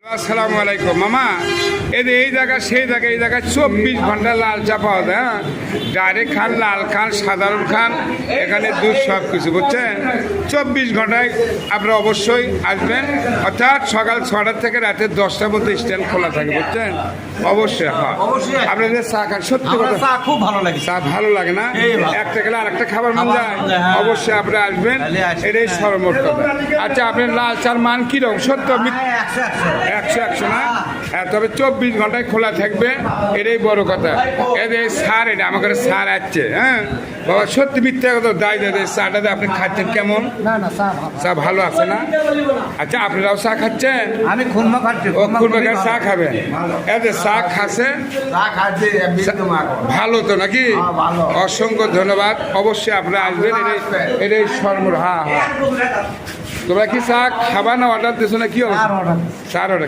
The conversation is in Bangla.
আসসালামু আলাইকুম মামা। এই জায়গা সেই জায়গা, এই জায়গায় 24 ঘন্টা লাল চা পাওয়া যায়। হ্যাঁ, ডাইরেক্ট খান, লাল খান, সাধারণ খান, এখানে দুধ সব কিছু বুঝছেন। 24 ঘন্টায় আপনারা অবশ্যই আসবেন, অর্থাৎ সকাল 6টা থেকে রাতে 10টা পর্যন্ত স্ট্যান্ড খোলা থাকে বুঝছেন। অবশ্যই হ্যাঁ, আপনাদের চা খান, সত্যি কথা চা খুব ভালো লাগে। চা ভালো লাগে না? একটা গেলে আরেকটা খাবার মন যায়। অবশ্যই আপনারা আসবেন, এটাই সর্বমোট কথা। আচ্ছা, আপনার লাল চার মান কিরকম? সত্য 100 না? হ্যাঁ, তবে 24 ঘন্টায় খোলা থাকবে, এটাই বড় কথা। এই সার, এটা আমাকে সার আসছে। হ্যাঁ বাবা, সত্যি মিথ্যা কথা দায় দেয়। চাটাতে আপনি খাচ্ছেন কেমন? চা ভালো আছে না? আচ্ছা, আপনারাও চা খাচ্ছেন? আমি খুরমা খাচ্ছি। ও খুরমা চা খাবেন? এদের চা খাচ্ছে ভালো তো নাকি? অসংখ্য ধন্যবাদ। অবশ্যই আপনারা আসবেন, এটাই সর্বমোট। হ্যাঁ হ্যাঁ, তোমরা কি চা খাবা না অর্ডার দিছো না? কি চা অর্ডার